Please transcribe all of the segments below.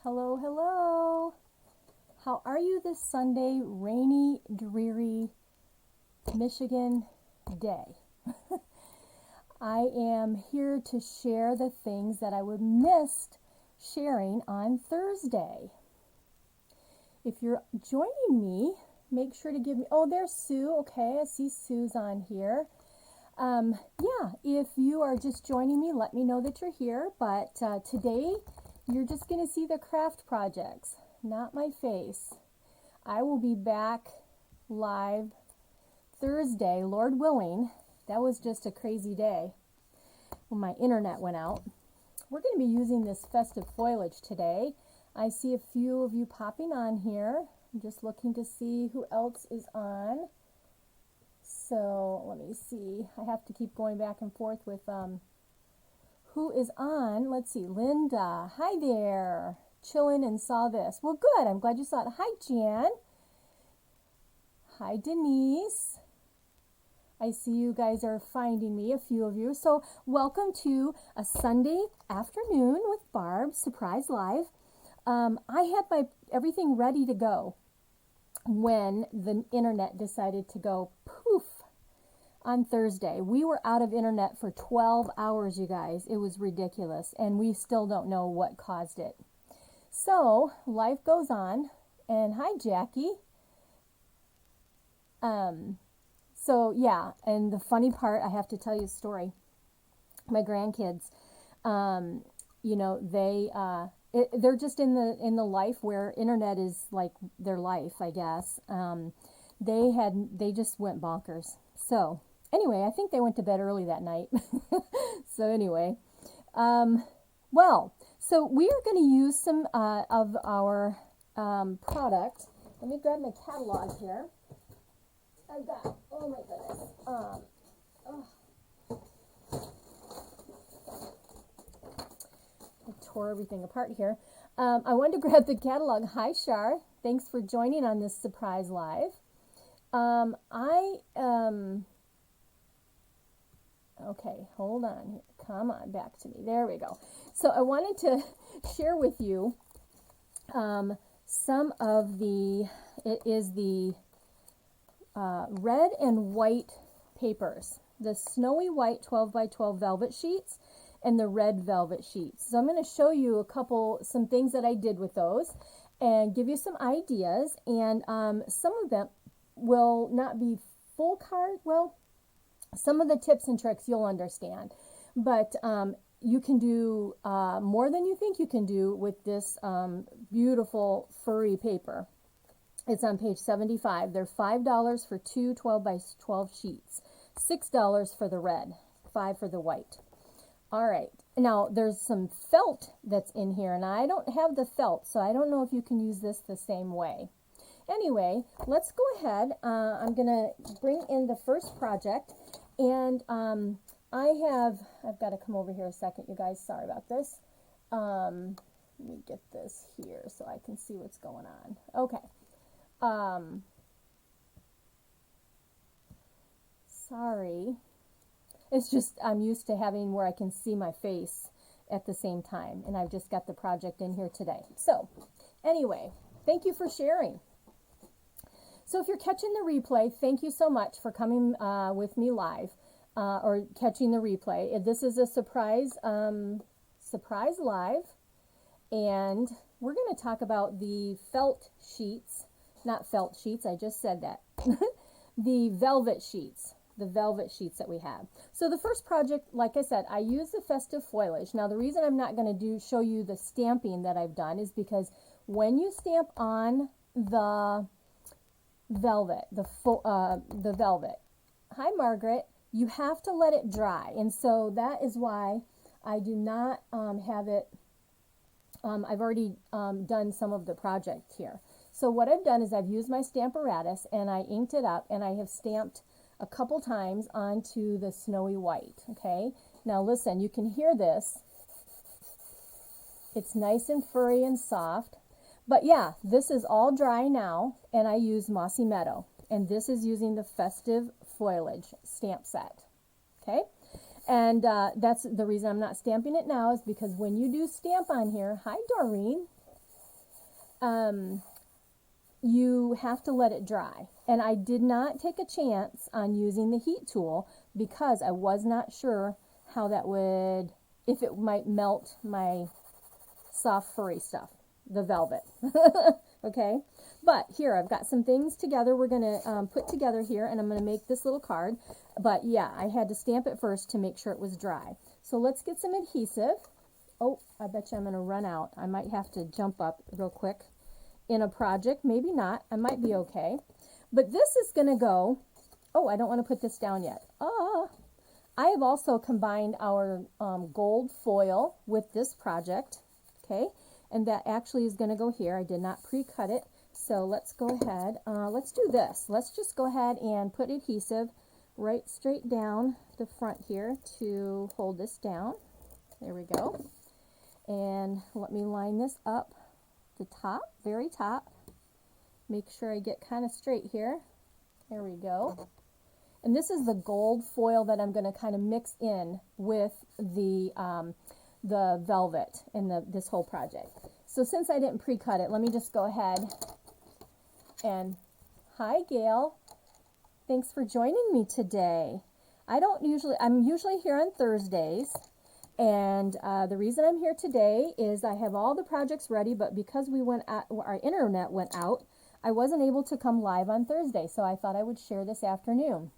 Hello, hello. How are you this Sunday, rainy, dreary Michigan day? I am here to share the things that I would missed sharing on Thursday. If you're joining me, make sure to give me, oh, there's Sue. Okay, I see Sue's on here. Yeah, if you are just joining me, let me know that you're here. But today, you're just going to see the craft projects, not my face. I will be back live Thursday, Lord willing. That was just a crazy day when my internet went out. We're going to be using this festive foliage today. I see a few of you popping on here. I'm just looking to see who else is on. So let me see. I have to keep going back and forth with who is on. Let's see. Linda. Hi there. Chilling and saw this. Well, good. I'm glad you saw it. Hi, Jan. Hi, Denise. I see you guys are finding me, a few of you. So welcome to a Sunday afternoon with Barb, Surprise Live. I had everything ready to go when the internet decided to go poof on Thursday. We were out of internet for 12 hours, you guys. It was ridiculous, and we still don't know what caused it. So life goes on, and hi, Jackie. So yeah, and the funny part, I have to tell you a story. My grandkids, you know, they're just in the life where internet is like their life, I guess. They just went bonkers. So anyway, I think they went to bed early that night. So anyway, so we are going to use some of our product. Let me grab my catalog here. I've got, oh my goodness, I tore everything apart here. I wanted to grab the catalog. Hi, Shar. Thanks for joining on this surprise live. Okay, hold on here. Come on, back to me. There we go. So I wanted to share with you some of it is the red and white papers, the snowy white 12 by 12 velvet sheets and the red velvet sheets. So I'm going to show you some things that I did with those and give you some ideas, and some of them will not be full card. Well, some of the tips and tricks you'll understand, but you can do more than you think you can do with this beautiful furry paper. It's on page 75. They're $5 for two 12 by 12 sheets, $6 for the red, $5 for the white. All right. Now, there's some felt that's in here, and I don't have the felt, so I don't know if you can use this the same way. Anyway, let's go ahead. I'm going to bring in the first project, and I've got to come over here a second, you guys. Sorry about this. Let me get this here so I can see what's going on. Okay. Sorry. It's just I'm used to having where I can see my face at the same time, and I've just got the project in here today. So anyway, thank you for sharing. So if you're catching the replay, thank you so much for coming with me live or catching the replay. This is a surprise live, and we're going to talk about the felt sheets. Not felt sheets, I just said that. The velvet sheets that we have. So the first project, like I said, I use the festive foliage. Now the reason I'm not going to show you the stamping that I've done is because when you stamp on the velvet, the velvet, hi Margaret, you have to let it dry. And so that is why I do not have it, I've already done some of the project here. So what I've done is I've used my Stamparatus and I inked it up, and I have stamped a couple times onto the snowy white, okay? Now listen, you can hear this. It's nice and furry and soft. But yeah, this is all dry now, and I use Mossy Meadow. And this is using the festive foliage stamp set, okay? And that's the reason I'm not stamping it now is because when you do stamp on here, hi Doreen, you have to let it dry. And I did not take a chance on using the heat tool because I was not sure how that would, if it might melt my soft furry stuff, the velvet. Okay, but here I've got some things together we're going to put together here, and I'm going to make this little card. But yeah, I had to stamp it first to make sure it was dry. So let's get some adhesive. Oh, I bet you I'm going to run out. I might have to jump up real quick in a project. Maybe not. I might be okay. But this is going to go, oh, I don't want to put this down yet. I have also combined our gold foil with this project, okay? And that actually is going to go here. I did not pre-cut it. So let's go ahead. Let's do this. Let's just go ahead and put adhesive right straight down the front here to hold this down. There we go. And let me line this up the top, very top. Make sure I get kind of straight here. There we go. And this is the gold foil that I'm going to kind of mix in with the velvet in this whole project. So since I didn't pre-cut it, let me just go ahead and, hi Gail, thanks for joining me today. I'm usually here on Thursdays, and the reason I'm here today is I have all the projects ready, but because our internet went out, I wasn't able to come live on Thursday, so I thought I would share this afternoon.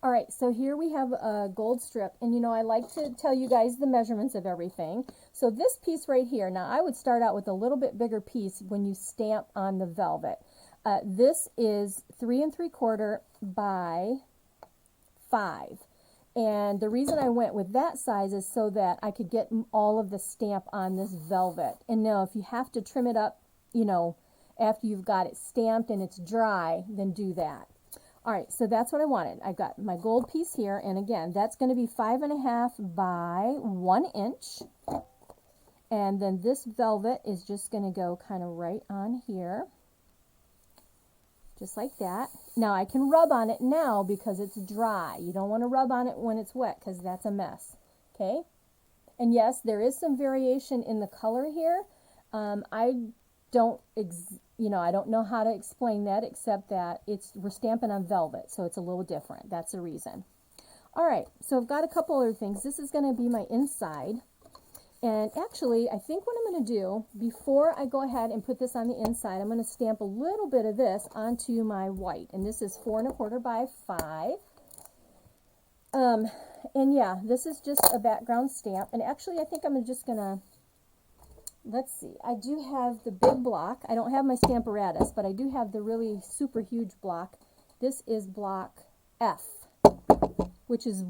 All right, so here we have a gold strip, and you know I like to tell you guys the measurements of everything. So this piece right here, now I would start out with a little bit bigger piece when you stamp on the velvet. This is 3 3/4 by 5. And the reason I went with that size is so that I could get all of the stamp on this velvet. And now if you have to trim it up, you know, after you've got it stamped and it's dry, then do that. All right, so that's what I wanted. I've got my gold piece here, and again, that's going to be 5.5 by 1 inch. And then this velvet is just going to go kind of right on here, just like that. Now I can rub on it now because it's dry. You don't want to rub on it when it's wet because that's a mess. Okay, and yes, there is some variation in the color here. I don't know how to explain that except that we're stamping on velvet, so it's a little different. That's the reason. All right, so I've got a couple other things. This is going to be my inside. And actually, I think what I'm going to do, before I go ahead and put this on the inside, I'm going to stamp a little bit of this onto my white. And this is 4 1/4 by 5. And yeah, this is just a background stamp. And actually, I think I'm just going to, let's see, I do have the big block. I don't have my Stamparatus, but I do have the really super huge block. This is block F, which is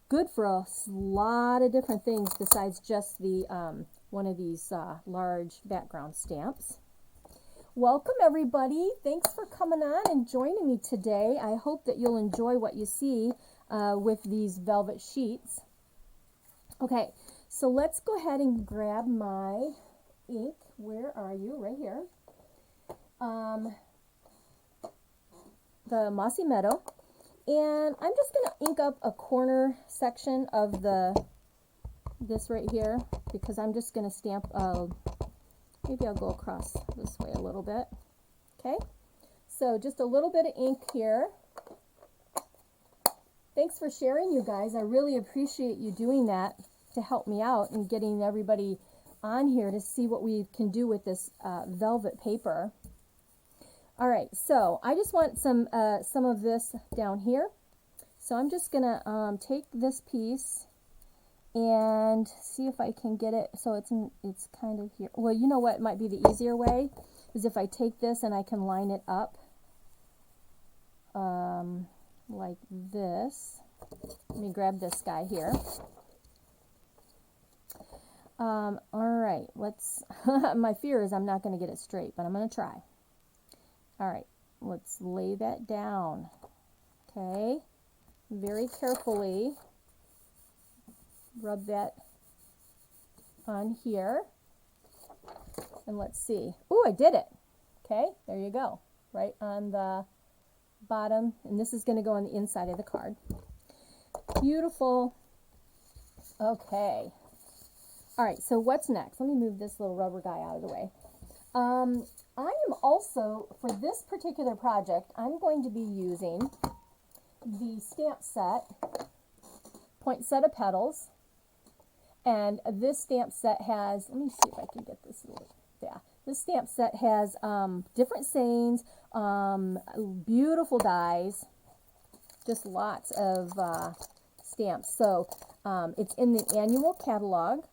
good for a lot of different things besides just the one of these large background stamps. Welcome everybody. Thanks for coming on and joining me today. I hope that you'll enjoy what you see with these velvet sheets. Okay, so let's go ahead and grab my ink. Where are you? Right here. The Mossy Meadow. And I'm just going to ink up a corner section of this right here because I'm just going to stamp, maybe I'll go across this way a little bit. Okay, so just a little bit of ink here. Thanks for sharing, you guys. I really appreciate you doing that to help me out and getting everybody on here to see what we can do with this velvet paper. All right, so I just want some of this down here. So I'm just going to take this piece and see if I can get it so it's kind of here. Well, you know what might be the easier way is if I take this and I can line it up like this. Let me grab this guy here. All right, let's, my fear is I'm not going to get it straight, but I'm going to try. All right, let's lay that down, okay? Very carefully rub that on here, and let's see. Oh, I did it. Okay, there you go, right on the bottom, and this is going to go on the inside of the card. Beautiful. Okay. All right, so what's next? Let me move this little rubber guy out of the way. I am also, for this particular project, I'm going to be using the stamp set, Poinsettia Petals. And this stamp set has, let me see if I can get this little, yeah. This stamp set has different sayings, beautiful dies, just lots of stamps. So it's in the annual catalog,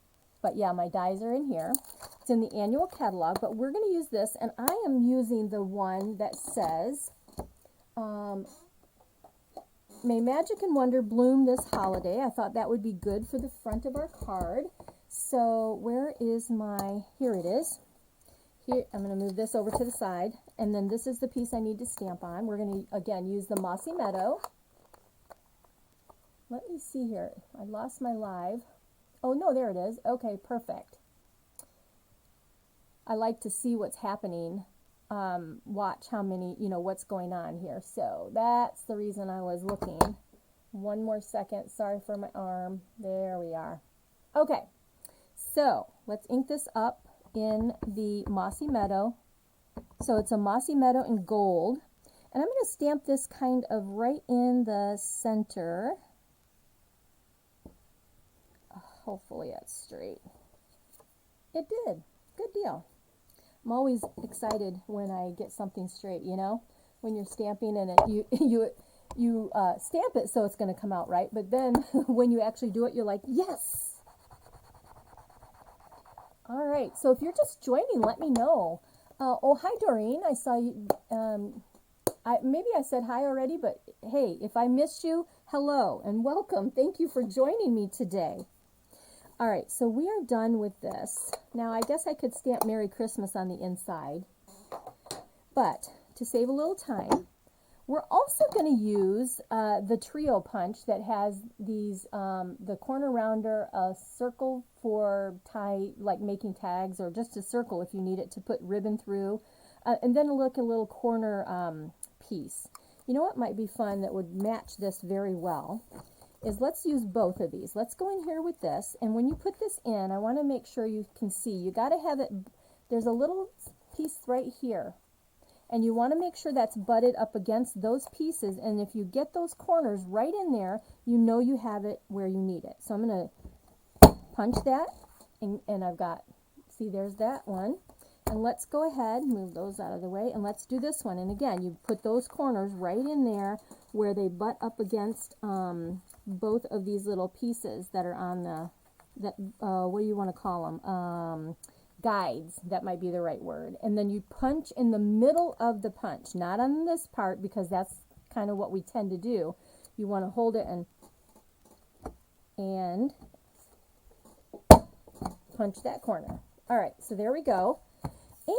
but yeah, my dies are in here. It's in the annual catalog, but we're going to use this, and I am using the one that says, May magic and wonder bloom this holiday. I thought that would be good for the front of our card. So where is my, here it is. Here, I'm going to move this over to the side, and then this is the piece I need to stamp on. We're going to, again, use the Mossy Meadow. Let me see here. I lost my live. Oh, no, there it is. Okay, perfect. I like to see what's happening. Watch how many, what's going on here. So that's the reason I was looking. One more second. Sorry for my arm. There we are. Okay, so let's ink this up in the Mossy Meadow. So it's a Mossy Meadow in gold. And I'm going to stamp this kind of right in the center. Hopefully that's straight. It did. Good deal. I'm always excited when I get something straight, when you're stamping and you stamp it so it's going to come out right, but then when you actually do it, you're like, yes! All right, so if you're just joining, let me know. Oh, hi, Doreen. I saw you. Maybe I said hi already, but hey, if I missed you, hello and welcome. Thank you for joining me today. All right, so we are done with this. Now, I guess I could stamp Merry Christmas on the inside, but to save a little time, we're also going to use the trio punch that has these, the corner rounder, a circle for tie, like making tags, or just a circle if you need it to put ribbon through, and then a little corner piece. You know what might be fun that would match this very well? Is let's use both of these. Let's go in here with this, and when you put this in, I want to make sure you can see. You got to have it, there's a little piece right here, and you want to make sure that's butted up against those pieces, and if you get those corners right in there, you know you have it where you need it. So I'm going to punch that, and I've got, see, there's that one. And let's go ahead, move those out of the way, and let's do this one. And again, you put those corners right in there where they butt up against both of these little pieces that are on the, what do you want to call them? Guides, that might be the right word. And then you punch in the middle of the punch, not on this part, because that's kind of what we tend to do. You want to hold it and punch that corner. All right, so there we go.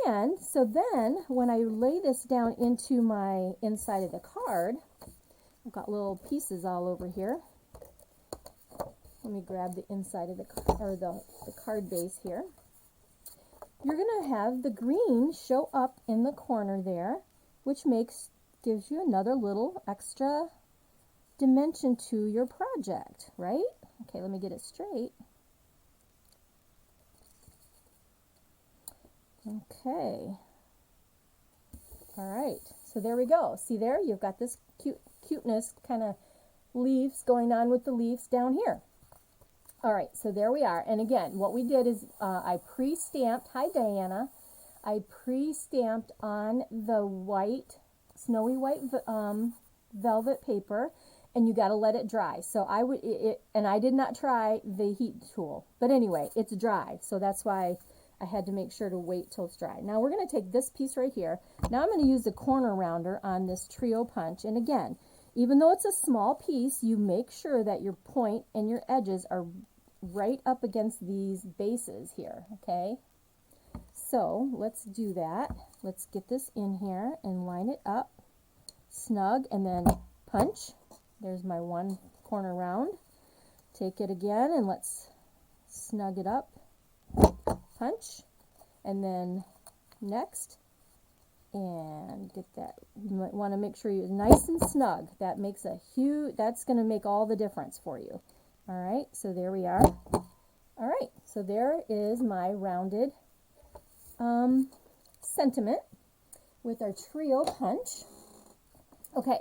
And so then when I lay this down into my inside of the card, I've got little pieces all over here. Let me grab the inside of the card base here. You're going to have the green show up in the corner there, which gives you another little extra dimension to your project, right? Okay, let me get it straight. Okay. All right. So there we go. See there? You've got this cuteness kind of leaves going on with the leaves down here. All right. So there we are. And again, what we did is I pre-stamped. Hi, Diana. I pre-stamped on the white, snowy white velvet paper, and you got to let it dry. So and I did not try the heat tool, but anyway, it's dry. So that's why I had to make sure to wait till it's dry. Now we're going to take this piece right here. Now I'm going to use the corner rounder on this trio punch. And again, even though it's a small piece, you make sure that your point and your edges are right up against these bases here, okay? So let's do that. Let's get this in here and line it up, snug, and then punch. There's my one corner round. Take it again and let's snug it up. Punch, and then next, and get that. You might want to make sure you're nice and snug. That makes that's going to make all the difference for you. All right, so there we are. All right, so there is my rounded Sentiment with our trio punch. Okay,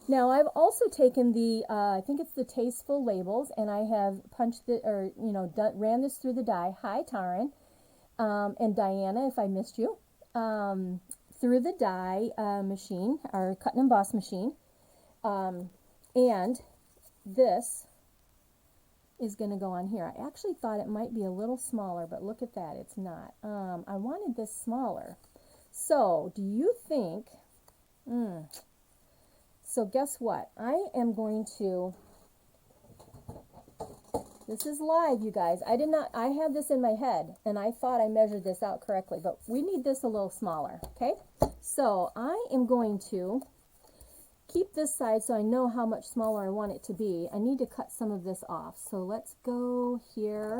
now I've also taken the, I think it's the Tasteful labels, and I have punched it, or, you know, ran this through the die. Hi, Taryn, and Diana, if I missed you, through the die machine, our cut and emboss machine. And this is going to go on here. I actually thought it might be a little smaller, but look at that, it's not. I wanted this smaller. So, do you think, so guess what? I am going to, this is live, you guys. I have this in my head, and I thought I measured this out correctly, but we need this a little smaller, okay? So, I am going to keep this side so I know how much smaller I want it to be. I need to cut some of this off. So let's go here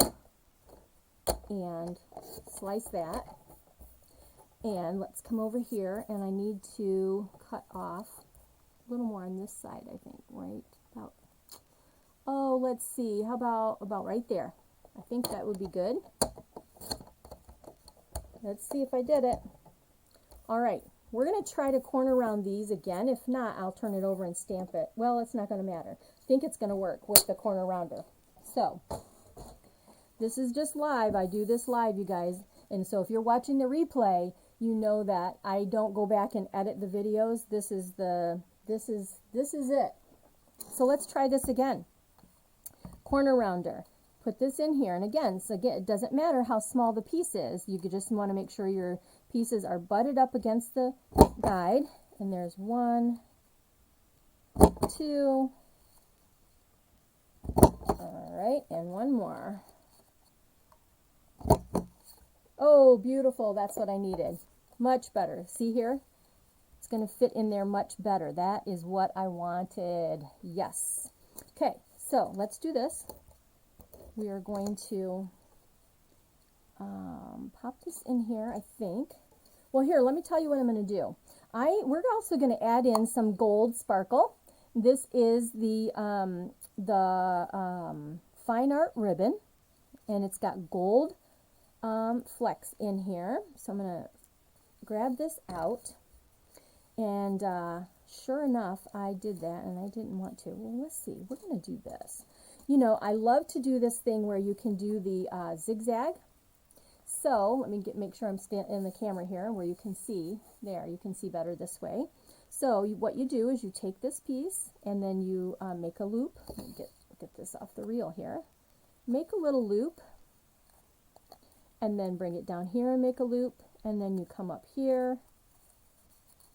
and slice that. And let's come over here, and I need to cut off a little more on this side, I think, right about, oh, let's see, how about right there. I think that would be good. Let's see if I did it. All right. We're going to try to corner round these again. If not, I'll turn it over and stamp it. Well, it's not going to matter. I think it's going to work with the corner rounder. So, this is just live. I do this live, you guys. And so if you're watching the replay, you know that I don't go back and edit the videos. This is it. So let's try this again. Corner rounder. Put this in here. And again, it doesn't matter how small the piece is. You just want to make sure your pieces are butted up against the guide. And there's 1, 2. All right, and one more. Oh, beautiful. That's what I needed. Much better. See here? It's going to fit in there much better. That is what I wanted. Yes. Okay, so let's do this. We are going to pop this in here, I think. Well, here, let me tell you what I'm going to do. We're also going to add in some gold sparkle. This is the Fine Art ribbon, and it's got gold flecks in here. So I'm going to grab this out, and sure enough, I did that, and I didn't want to. Well, let's see. We're going to do this. You know, I love to do this thing where you can do the zigzag. So let me make sure I'm in the camera here where you can see. There, you can see better this way. So what you do is you take this piece and then you make a loop. Let me get this off the reel here. Make a little loop and then bring it down here and make a loop, and then you come up here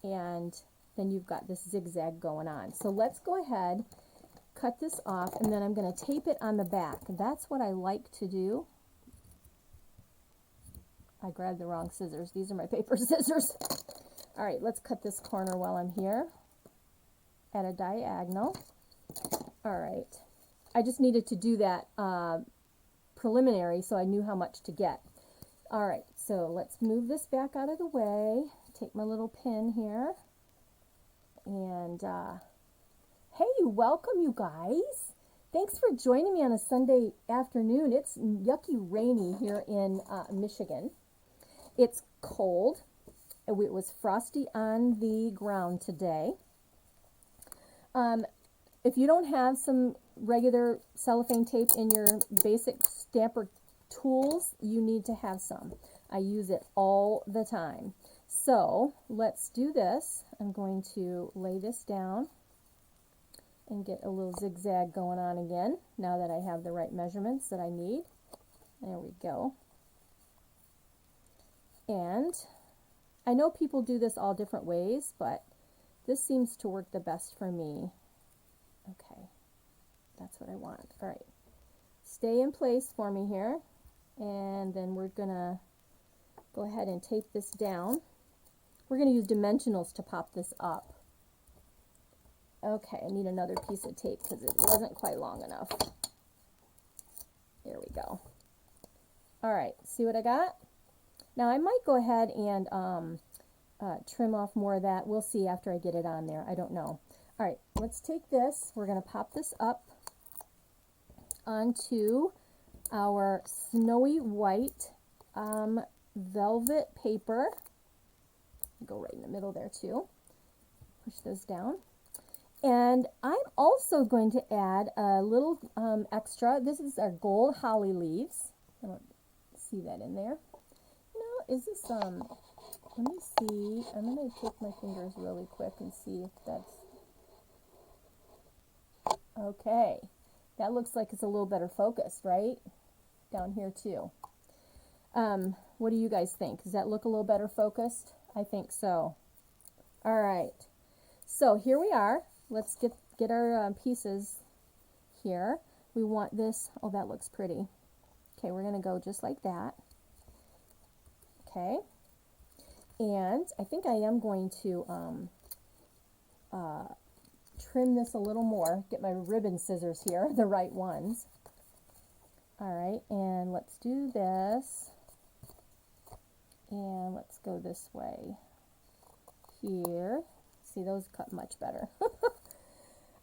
and then you've got this zigzag going on. So let's go ahead, cut this off, and then I'm going to tape it on the back. That's what I like to do. I grabbed the wrong scissors. These are my paper scissors. All right, let's cut this corner while I'm here at a diagonal. All right. I just needed to do that preliminary so I knew how much to get. All right, so let's move this back out of the way. Take my little pin here. And, hey, welcome, you guys. Thanks for joining me on a Sunday afternoon. It's yucky rainy here in Michigan. It's cold. It was frosty on the ground today. If you don't have some regular cellophane tape in your basic stamper tools, you need to have some. I use it all the time. So let's do this. I'm going to lay this down and get a little zigzag going on again now that I have the right measurements that I need. There we go. And I know people do this all different ways, but this seems to work the best for me. Okay, that's what I want. All right, stay in place for me here, and then we're gonna go ahead and tape this down. We're gonna use dimensionals to pop this up. Okay, I need another piece of tape because it wasn't quite long enough. There we go. All right, see what I got? Now I might go ahead and trim off more of that. We'll see after I get it on there. I don't know. All right, let's take this. We're going to pop this up onto our snowy white velvet paper. Go right in the middle there too. Push those down. And I'm also going to add a little extra. This is our gold holly leaves. I don't see that in there. No, is this, let me see. I'm going to take my fingers really quick and see if that's, okay. That looks like it's a little better focused, right? Down here too. What do you guys think? Does that look a little better focused? I think so. All right. So here we are. Let's get our pieces here. We want this. Oh, that looks pretty. Okay, we're going to go just like that. Okay. And I think I am going to trim this a little more. Get my ribbon scissors here, the right ones. All right, and let's do this. And let's go this way. Here. See, those cut much better.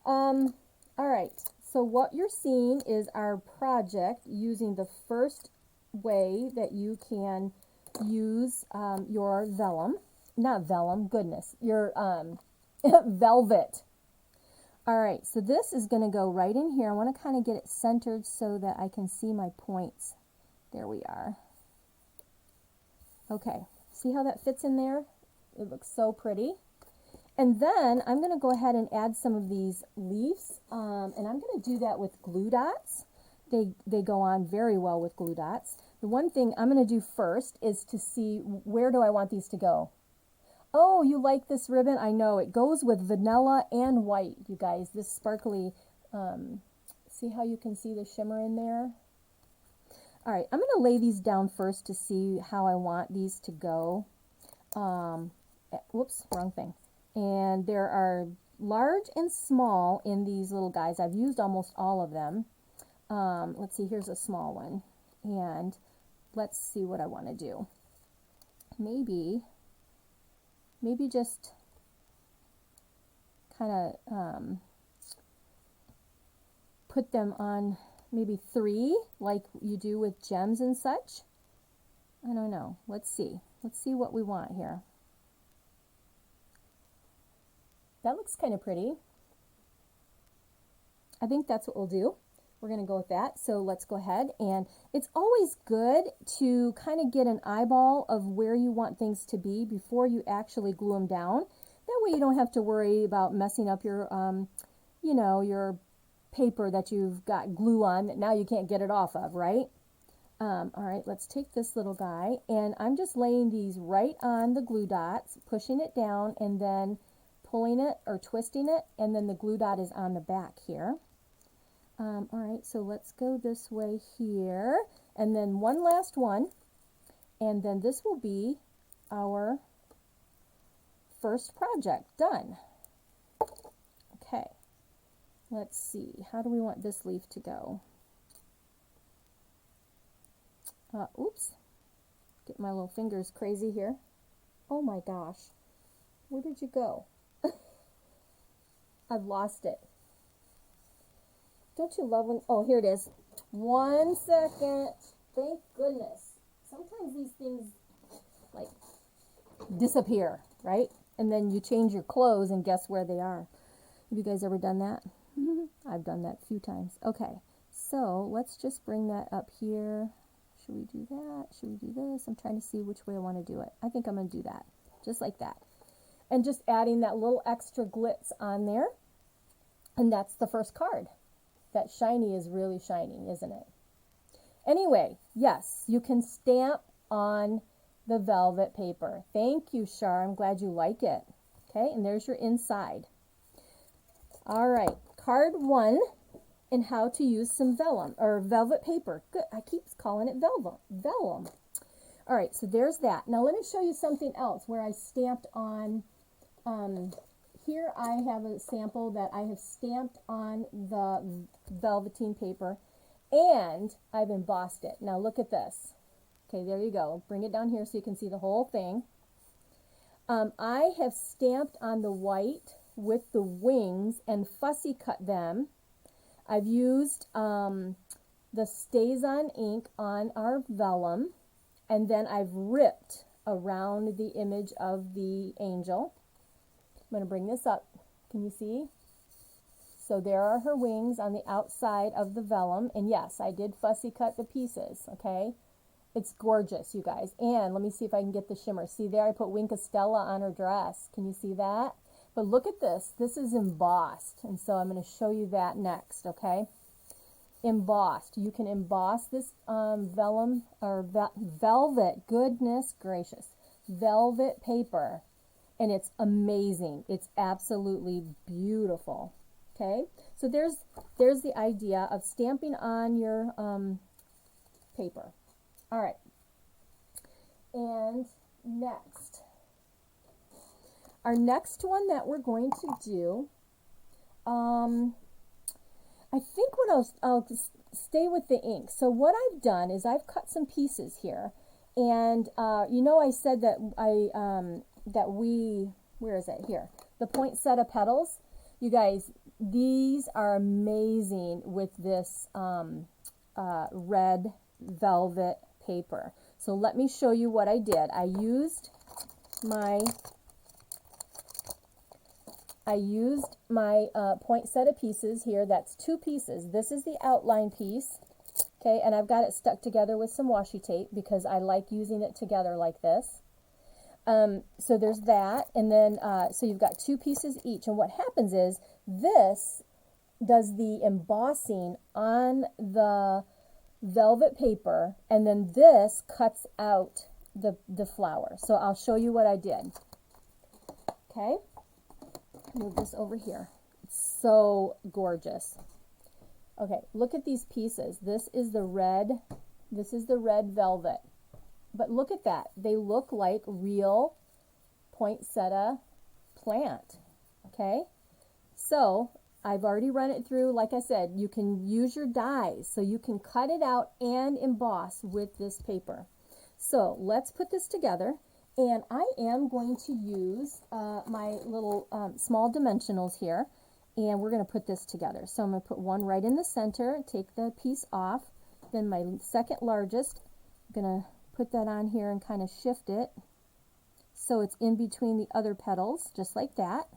All right, so what you're seeing is our project using the first way that you can use your vellum, not vellum, goodness, your velvet. All right, so this is going to go right in here. I want to kind of get it centered so that I can see my points. There we are. Okay, see how that fits in there? It looks so pretty. And then I'm going to go ahead and add some of these leaves, and I'm going to do that with glue dots. They go on very well with glue dots. The one thing I'm going to do first is to see where do I want these to go. Oh, you like this ribbon? I know, it goes with vanilla and white, you guys. This sparkly, see how you can see the shimmer in there? All right, I'm going to lay these down first to see how I want these to go. Whoops, wrong thing. And there are large and small in these little guys. I've used almost all of them. Let's see, here's a small one. And let's see what I want to do. Maybe just kind of put them on maybe 3 like you do with gems and such. I don't know. Let's see. Let's see what we want here. That looks kind of pretty. I think that's what we'll do. We're going to go with that. So let's go ahead, and it's always good to kind of get an eyeball of where you want things to be before you actually glue them down. That way you don't have to worry about messing up your, you know, your paper that you've got glue on that now you can't get it off of, right? All right, let's take this little guy, and I'm just laying these right on the glue dots, pushing it down, and then pulling it or twisting it, and then the glue dot is on the back here. All right, so let's go this way here, and then one last one, and then this will be our first project done. Okay, let's see, how do we want this leaf to go? Oops, get my little fingers crazy here. Oh my gosh, where did you go? I've lost it. Don't you love when, oh, here it is. 1 second. Thank goodness. Sometimes these things like disappear, right? And then you change your clothes and guess where they are. Have you guys ever done that? I've done that a few times. Okay, so let's just bring that up here. Should we do that? Should we do this? I'm trying to see which way I want to do it. I think I'm going to do that, just like that. And just adding that little extra glitz on there. And that's the first card. That shiny is really shiny, isn't it? Anyway, yes, you can stamp on the velvet paper. Thank you, Shar. I'm glad you like it. Okay, and there's your inside. All right, card 1, and how to use some vellum, or velvet paper. Good, I keep calling it vellum. All right, so there's that. Now let me show you something else where I stamped on, here I have a sample that I have stamped on the velveteen paper, and I've embossed it. Now look at this. Okay, there you go. Bring it down here so you can see the whole thing. I have stamped on the white with the wings and fussy cut them. I've used the StazOn ink on our vellum, and then I've ripped around the image of the angel. I'm going to bring this up. Can you see? So there are her wings on the outside of the vellum. And yes, I did fussy cut the pieces, okay? It's gorgeous, you guys. And let me see if I can get the shimmer. See there, I put Wink of Stella on her dress. Can you see that? But look at this. This is embossed. And so I'm going to show you that next, okay? Embossed. You can emboss this vellum or velvet, goodness gracious, velvet paper. And it's amazing. It's absolutely beautiful. Okay? So there's the idea of stamping on your paper. All right. And next, our next one that we're going to do, I think what I'll stay with the ink. So what I've done is I've cut some pieces here, and you know I said that where is it here? The poinsettia petals. You guys, these are amazing with this red velvet paper. So let me show you what I did. I used my poinsettia pieces here. That's 2 pieces. This is the outline piece, okay, and I've got it stuck together with some washi tape because I like using it together like this. So there's that, and then so you've got 2 pieces each, and what happens is this does the embossing on the velvet paper, and then this cuts out the flower. So I'll show you what I did. Okay, move this over here. It's so gorgeous. Okay, look at these pieces. This is the red velvet. But look at that. They look like real poinsettia plant. Okay? So I've already run it through. Like I said, you can use your dies. So you can cut it out and emboss with this paper. So let's put this together. And I am going to use my little small dimensionals here. And we're going to put this together. So I'm going to put one right in the center, take the piece off. Then my second largest, I'm going to put that on here and kind of shift it so it's in between the other petals, just like that.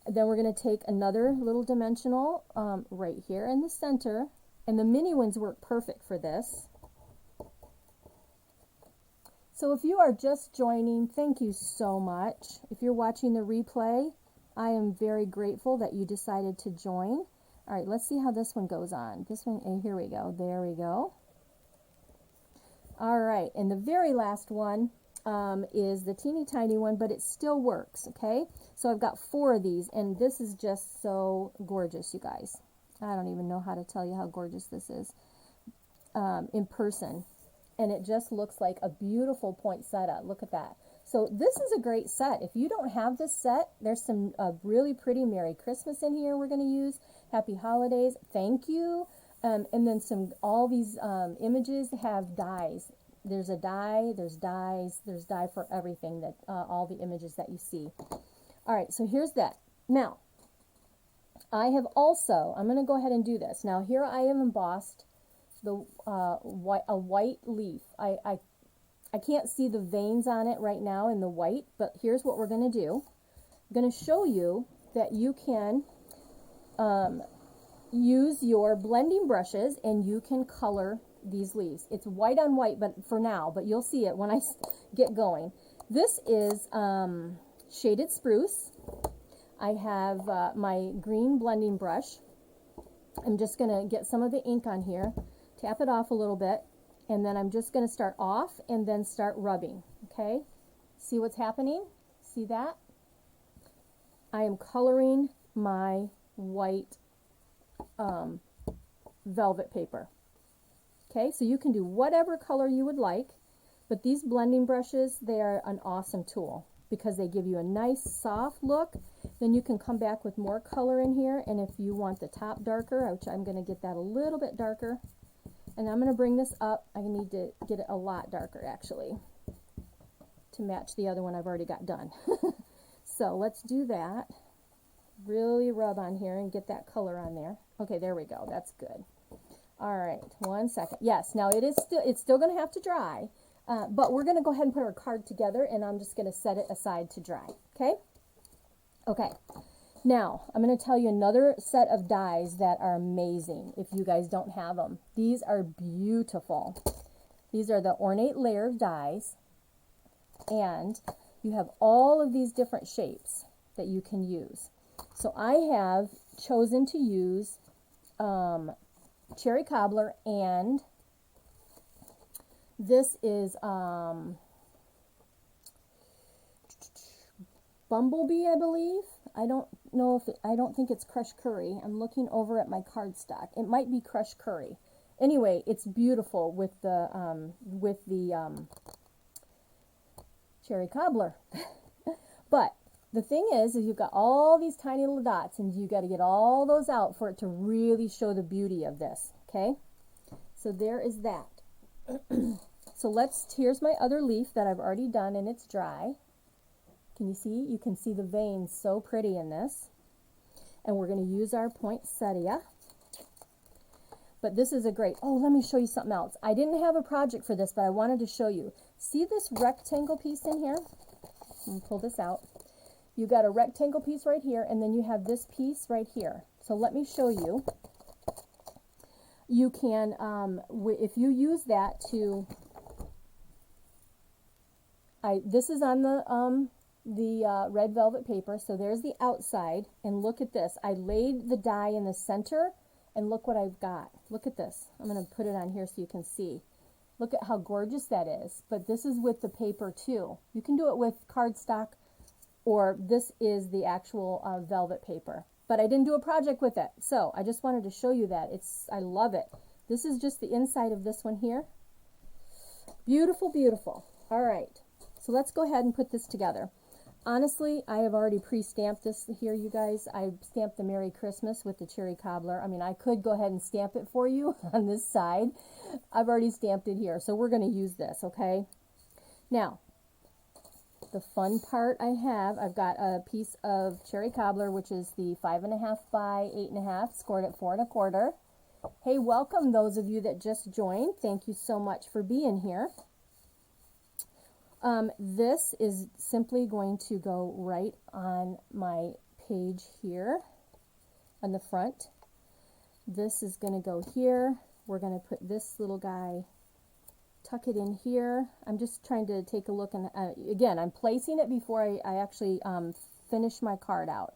And then we're going to take another little dimensional right here in the center, and the mini ones work perfect for this. So if you are just joining, thank you so much. If you're watching the replay, I am very grateful that you decided to join. All right, let's see how this one goes on. This one, and here we go. There we go. All right, and the very last one is the teeny tiny one, but it still works, okay? So I've got 4 of these, and this is just so gorgeous, you guys. I don't even know how to tell you how gorgeous this is in person. And it just looks like a beautiful poinsettia. Look at that. So this is a great set. If you don't have this set, there's some really pretty Merry Christmas in here we're going to use. Happy Holidays. Thank you. And then all these images have dies. There's a die, there's dies, there's die for everything, that all the images that you see. All right, so here's that. Now, I have also, I'm going to go ahead and do this. Now, here I have embossed the a white leaf. I can't see the veins on it right now in the white, but here's what we're going to do. I'm going to show you that you can use your blending brushes and you can color these leaves. It's white on white, but for now, but you'll see it when I get going. This is Shaded Spruce. I have my green blending brush. I'm just going to get some of the ink on here, tap it off a little bit, and then I'm just going to start off and then start rubbing. Okay? See what's happening? See that? I am coloring my white velvet paper. Okay, so you can do whatever color you would like, but these blending brushes, they are an awesome tool because they give you a nice soft look. Then you can come back with more color in here, and if you want the top darker, which I'm going to get that a little bit darker, and I'm going to bring this up. I need to get it a lot darker actually to match the other one I've already got done. So let's do that. Really rub on here and get that color on there. Okay, there we go. That's good. All right, 1 second. Yes, now it's still going to have to dry, But we're going to go ahead and put our card together, and I'm just going to set it aside to dry. Okay? Okay. Now, I'm going to tell you another set of dies that are amazing if you guys don't have them. These are beautiful. These are the Ornate Layers dies, and you have all of these different shapes that you can use. So I have chosen to use Cherry Cobbler, and this is Bumblebee, I believe. I don't know if I don't think it's Crushed Curry. I'm looking over at my cardstock. It might be Crushed Curry. Anyway, it's beautiful with the Cherry Cobbler. But the thing is you've got all these tiny little dots, and you got to get all those out for it to really show the beauty of this. Okay, so there is that. So here's my other leaf that I've already done, and it's dry. Can you see? You can see the veins so pretty in this. And we're going to use our poinsettia. But this is a great, oh, let me show you something else. I didn't have a project for this, but I wanted to show you. See this rectangle piece in here? Let me pull this out. You got a rectangle piece right here, and then you have this piece right here. So let me show you. You can, if you use that to, this is on the red velvet paper, so there's the outside, and look at this. I laid the die in the center, and look what I've got. Look at this. I'm going to put it on here so you can see. Look at how gorgeous that is. But this is with the paper too. You can do it with cardstock, or this is the actual velvet paper. But I didn't do a project with it, so I just wanted to show you that. I love it. This is just the inside of this one here. Beautiful, beautiful. All right, so let's go ahead and put this together. Honestly, I have already pre-stamped this here, you guys. I stamped the Merry Christmas with the Cherry Cobbler. I mean, I could go ahead and stamp it for you on this side. I've already stamped it here, so we're going to use this, okay? Now, the fun part I've got a piece of Cherry Cobbler, which is the 5.5 by 8.5, scored at 4 1/4. Hey, welcome those of you that just joined. Thank you so much for being here. This is simply going to go right on my page here on the front. This is going to go here. We're going to put this little guy, tuck it in here. I'm just trying to take a look, and again, I'm placing it before I actually finish my card out.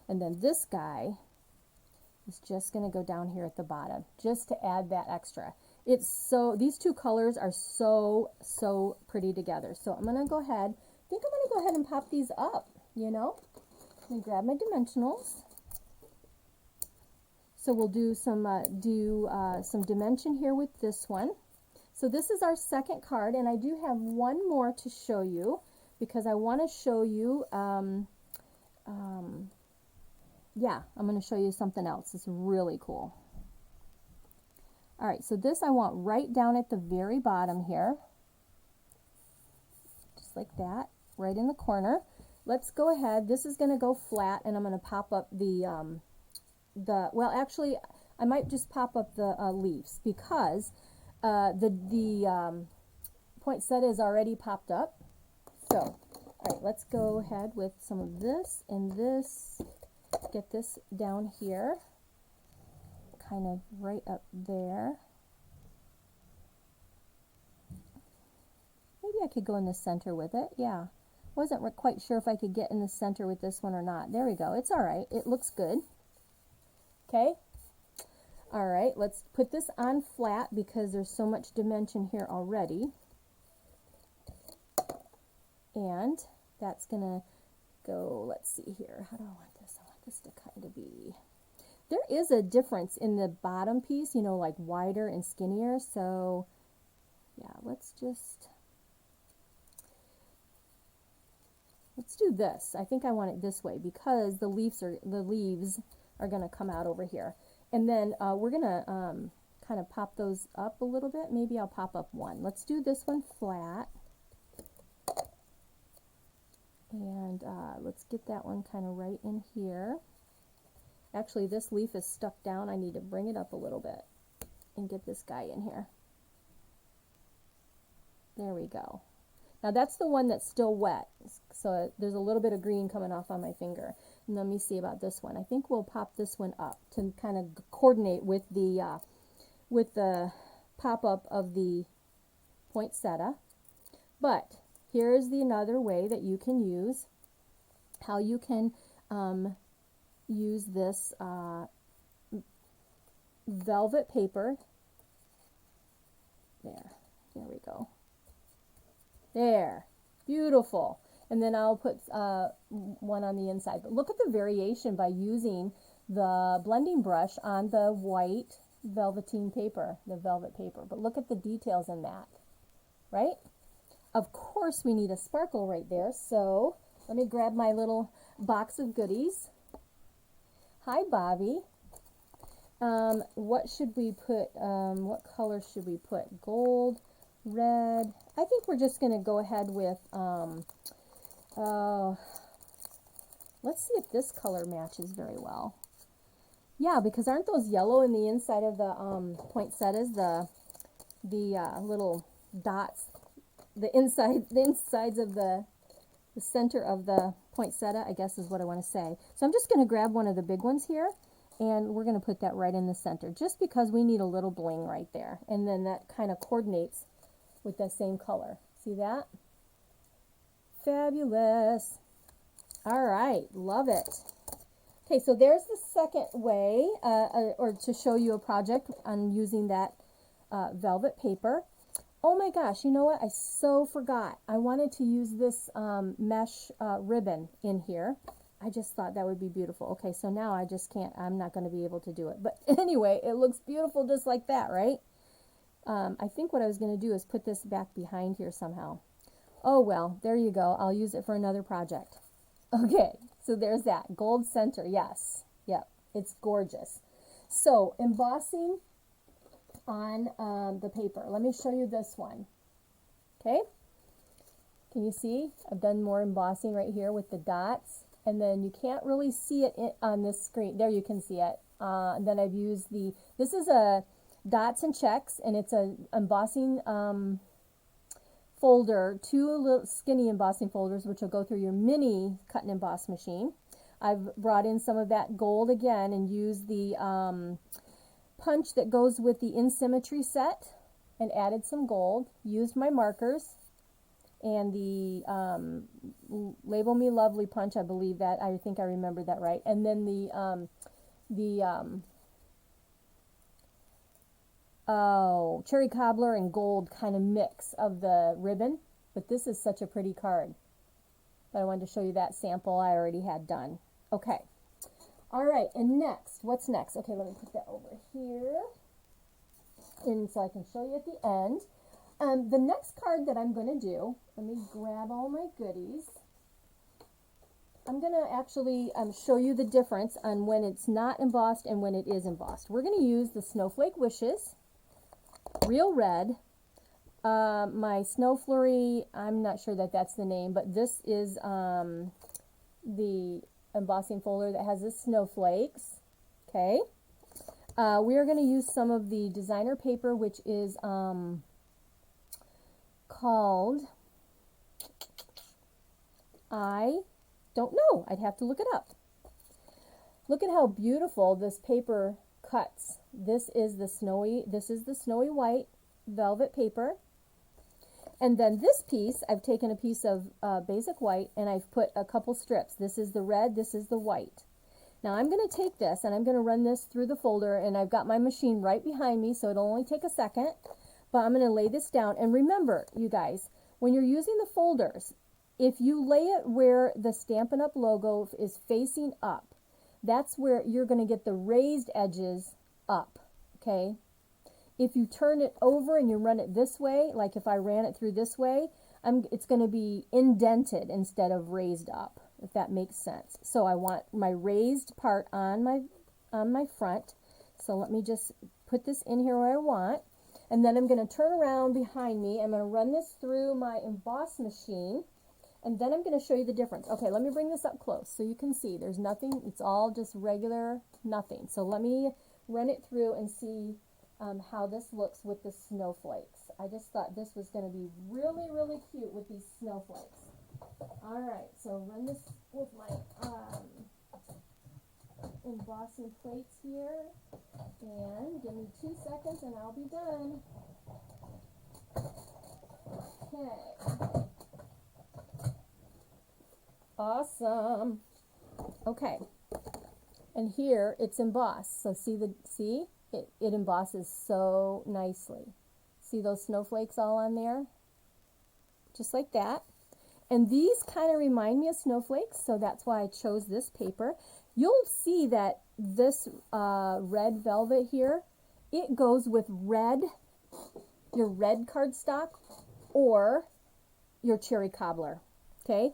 And then this guy is just going to go down here at the bottom, just to add that extra. These two colors are so pretty together. So I'm going to go ahead, I think I'm going to go ahead and pop these up, you know. Let me grab my dimensionals. So we'll do some dimension here with this one. So this is our second card, and I do have one more to show you, because I want to show you, yeah, I'm going to show you something else. It's really cool. All right, so this I want right down at the very bottom here, just like that, right in the corner. Let's go ahead. This is going to go flat, and I'm going to pop up well, actually, I might just pop up the leaves, because the poinsettia is already popped up. So, all right, let's go ahead with some of this and this. Get this down here, kind of right up there. Maybe I could go in the center with it. Yeah, wasn't quite sure if I could get in the center with this one or not. There we go. It's all right. It looks good. Okay. All right, let's put this on flat because there's so much dimension here already. And that's gonna go, let's see here. How do I want this? I want this to kind of be, there is a difference in the bottom piece, you know, like wider and skinnier. So yeah, let's do this. I think I want it this way because the leaves are going to come out over here. And then we're going to kind of pop those up a little bit. Maybe I'll pop up one. Let's do this one flat. And let's get that one kind of right in here. Actually, this leaf is stuck down. I need to bring it up a little bit and get this guy in here. There we go. Now that's the one that's still wet, so there's a little bit of green coming off on my finger. And let me see about this one. I think we'll pop this one up to kind of coordinate with the pop-up of the poinsettia. But here is another way that you can use, how you can use this velvet paper. There we go. There, beautiful. And then I'll put one on the inside. But look at the variation by using the blending brush on the white velveteen paper, the velvet paper. But look at the details in that, right? Of course we need a sparkle right there, so let me grab my little box of goodies. Hi, Bobby. What should we put, what color should we put? Gold, red. I think we're just going to go ahead with, let's see if this color matches very well. Yeah, because aren't those yellow in the inside of the poinsettias, the little dots, the insides of the center of the poinsettia, I guess is what I want to say. So I'm just going to grab one of the big ones here, and we're going to put that right in the center, just because we need a little bling right there. And then that kind of coordinates with that same color. See that? Fabulous. All right, love it. Okay, so there's the second way, or to show you a project on using that velvet paper. Oh my gosh, you know what? I so forgot. I wanted to use this mesh ribbon in here. I just thought that would be beautiful. Okay, so now I just can't, I'm not going to be able to do it. But anyway, it looks beautiful just like that, right? I think what I was going to do is put this back behind here somehow. Oh well, there you go. I'll use it for another project. Okay, so there's that. Gold center, yes. Yep, it's gorgeous. So, embossing on the paper. Let me show you this one. Okay? Can you see? I've done more embossing right here with the dots. And then you can't really see it on this screen. There you can see it. And then I've used this is a dots and checks, and it's a embossing folder, two little skinny embossing folders, which will go through your mini cut and emboss machine. I've brought in some of that gold again and used the punch that goes with the In Symmetry set and added some gold. Used my markers and the Label Me Lovely punch, I believe that. I think I remember that right. And then cherry cobbler and gold kind of mix of the ribbon. But this is such a pretty card. But I wanted to show you that sample I already had done. Okay. All right, and next, what's next? Okay, let me put that over here. And so I can show you at the end. The next card that I'm going to do, let me grab all my goodies. I'm going to actually show you the difference on when it's not embossed and when it is embossed. We're going to use the Snowflake Wishes, Real Red. My Snow Flurry, I'm not sure that that's the name, but this is the embossing folder that has the snowflakes. Okay. We are going to use some of the designer paper, which is called, I don't know. I'd have to look it up. Look at how beautiful this paper cuts. This is the snowy white velvet paper. And then this piece, I've taken a piece of basic white and I've put a couple strips. This is the red, this is the white. Now I'm going to take this and I'm going to run this through the folder, and I've got my machine right behind me, so it'll only take a second. But I'm going to lay this down. And remember, you guys, when you're using the folders, if you lay it where the Stampin' Up! Logo is facing up, that's where you're going to get the raised edges up, okay? If you turn it over and you run it this way, like if I ran it through this way, it's going to be indented instead of raised up, if that makes sense. So I want my raised part on my front. So let me just put this in here where I want. And then I'm going to turn around behind me. I'm going to run this through my emboss machine. And then I'm going to show you the difference. Okay, let me bring this up close so you can see. There's nothing. It's all just regular nothing. So let me run it through and see how this looks with the snowflakes. I just thought this was going to be really, really cute with these snowflakes. All right, so run this with my embossing plates here, and give me 2 seconds and I'll be done. Okay. Awesome. Okay. And here it's embossed. So see it embosses so nicely. See those snowflakes all on there? Just like that. And these kind of remind me of snowflakes, so that's why I chose this paper. You'll see that this red velvet here, it goes with your red cardstock or your cherry cobbler, okay?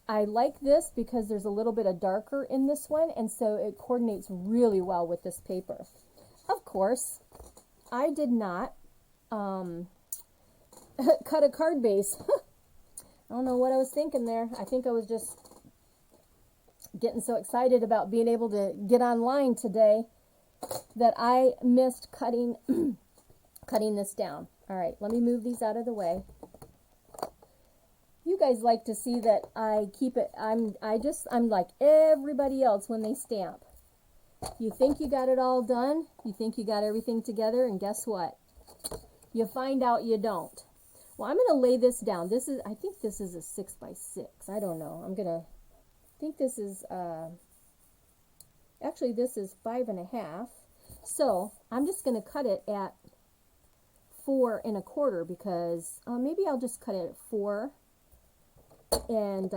I like this because there's a little bit of darker in this one, and so it coordinates really well with this paper. Of course, I did not cut a card base. I don't know what I was thinking there. I think I was just getting so excited about being able to get online today that I missed cutting cutting this down. All right, let me move these out of the way. You guys like to see that I keep it, I'm like everybody else when they stamp. You think you got it all done, you think you got everything together, and guess what? You find out you don't. Well, I'm going to lay this down. I think this is a 6 by 6. I don't know. I think this is, actually this is 5.5. So I'm just going to cut it at 4 1/4 because maybe I'll just cut it at 4. And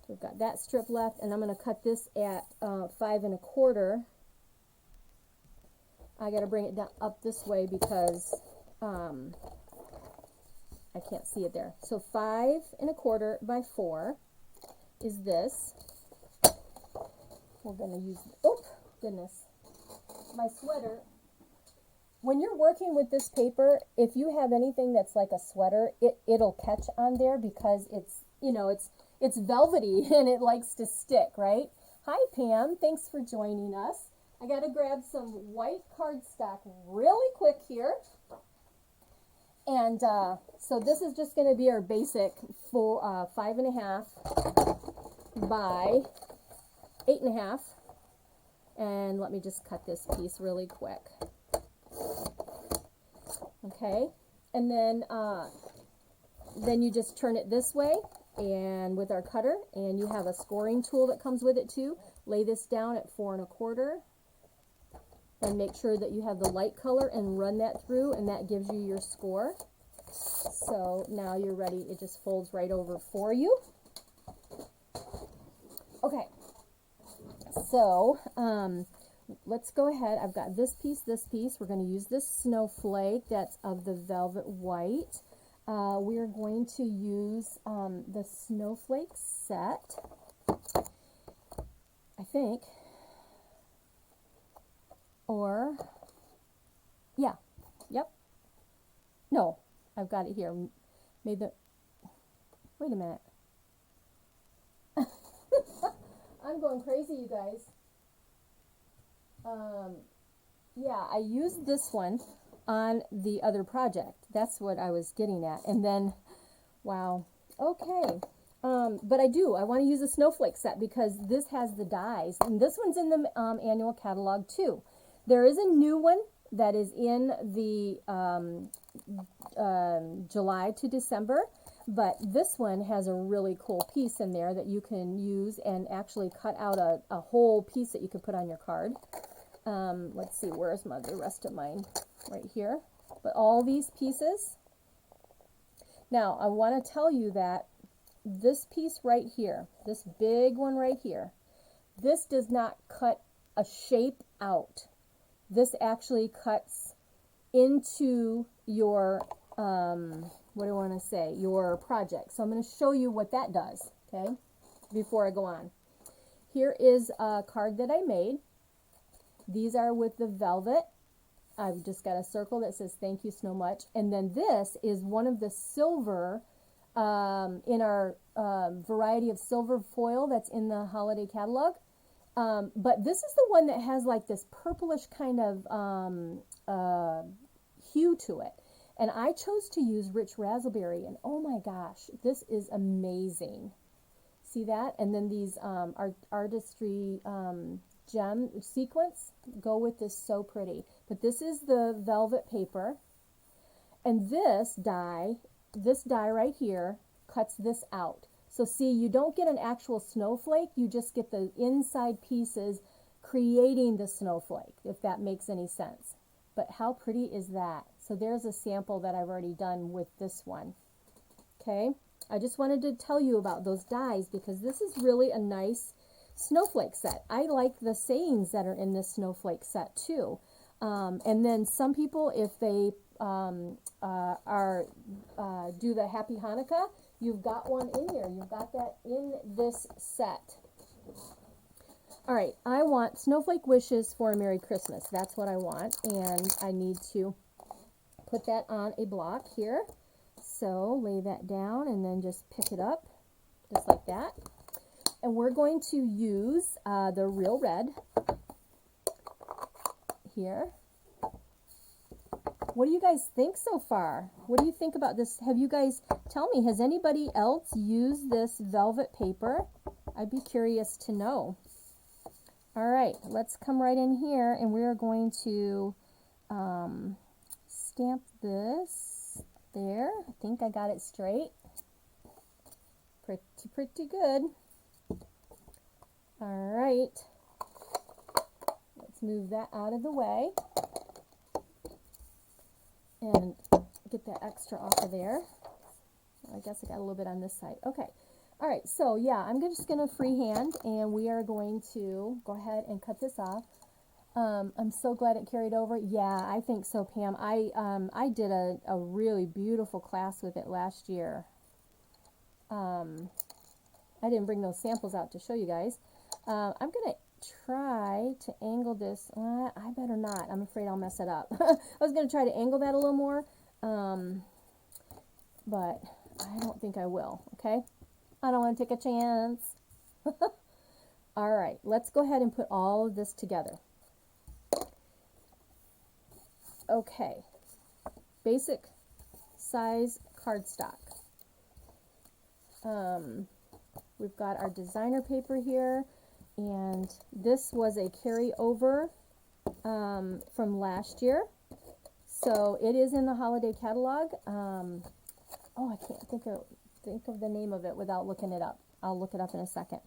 we've got that strip left, and I'm going to cut this at 5 1/4. I got to bring it down up this way because I can't see it there. So 5 1/4 by 4 is this. We're going to use, oh goodness, my sweater. When you're working with this paper, if you have anything that's like a sweater, it'll catch on there because it's, you know, it's velvety and it likes to stick, right? Hi Pam, thanks for joining us. I got to grab some white cardstock really quick here. And so this is just going to be our basic 5.5 by 8.5. And let me just cut this piece really quick. Okay, and then you just turn it this way and with our cutter, and you have a scoring tool that comes with it too. Lay this down at 4 1/4 and make sure that you have the light color and run that through, and that gives you your score. So now you're ready. It just folds right over for you. Okay, so let's go ahead. I've got this piece. We're going to use this snowflake that's of the velvet white. We're going to use the snowflake set, I think, or, yeah, yep, no, I've got it here. Wait a minute. I'm going crazy, you guys. Yeah, I used this one on the other project. That's what I was getting at. And then, wow, okay. But I want to use a snowflake set because this has the dies. And this one's in the annual catalog too. There is a new one that is in the July to December. But this one has a really cool piece in there that you can use and actually cut out a whole piece that you could put on your card. Let's see, where's the rest of mine? Right here. But all these pieces. Now, I want to tell you that this piece right here, this big one right here, this does not cut a shape out. This actually cuts into your, what do I want to say, your project. So I'm going to show you what that does, okay, before I go on. Here is a card that I made. These are with the velvet. I've just got a circle that says thank you so much. And then this is one of the silver in our variety of silver foil that's in the holiday catalog. But this is the one that has like this purplish kind of hue to it. And I chose to use Rich Razzleberry, and oh my gosh, this is amazing. See that? And then these artistry gem sequence go with this, so pretty. But this is the velvet paper, and this die right here cuts this out. So see, you don't get an actual snowflake, you just get the inside pieces creating the snowflake, if that makes any sense. But how pretty is that? So there's a sample that I've already done with this one. Okay, I just wanted to tell you about those dies because this is really a nice snowflake set. I like the sayings that are in this snowflake set too. And then some people, if they do the Happy Hanukkah, you've got one in there. You've got that in this set. All right, I want snowflake wishes for a Merry Christmas. That's what I want, and I need to put that on a block here. So lay that down and then just pick it up, just like that. And we're going to use the Real Red here. What do you guys think so far? What do you think about this? Have you guys, tell me, has anybody else used this velvet paper? I'd be curious to know. All right, let's come right in here, and we are going to stamp this there. I think I got it straight. Pretty good. All right, let's move that out of the way and get that extra off of there. I guess I got a little bit on this side. Okay. All right, so yeah, I'm just going to freehand, and we are going to go ahead and cut this off. I'm so glad it carried over. Yeah, I think so, Pam. I did a really beautiful class with it last year. I didn't bring those samples out to show you guys. I'm going to try to angle this. I better not. I'm afraid I'll mess it up. I was going to try to angle that a little more, but I don't think I will, okay? I don't want to take a chance. All right, let's go ahead and put all of this together. Okay, basic size cardstock. We've got our designer paper here, and this was a carryover from last year. So it is in the holiday catalog. Oh, I can't think of the name of it without looking it up. I'll look it up in a second.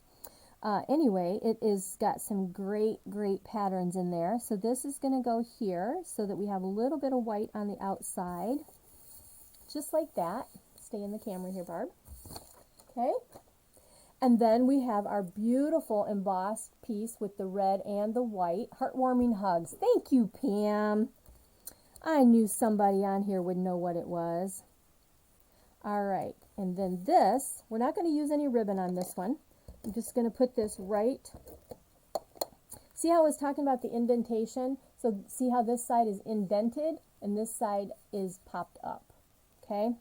Anyway, it is got some great patterns in there. So this is going to go here so that we have a little bit of white on the outside. Just like that. Stay in the camera here, Barb. Okay. And then we have our beautiful embossed piece with the red and the white. Heartwarming hugs. Thank you, Pam. I knew somebody on here would know what it was. All right. And then this, we're not going to use any ribbon on this one. I'm just going to put this right. See how I was talking about the indentation? So see how this side is indented and this side is popped up. Okay.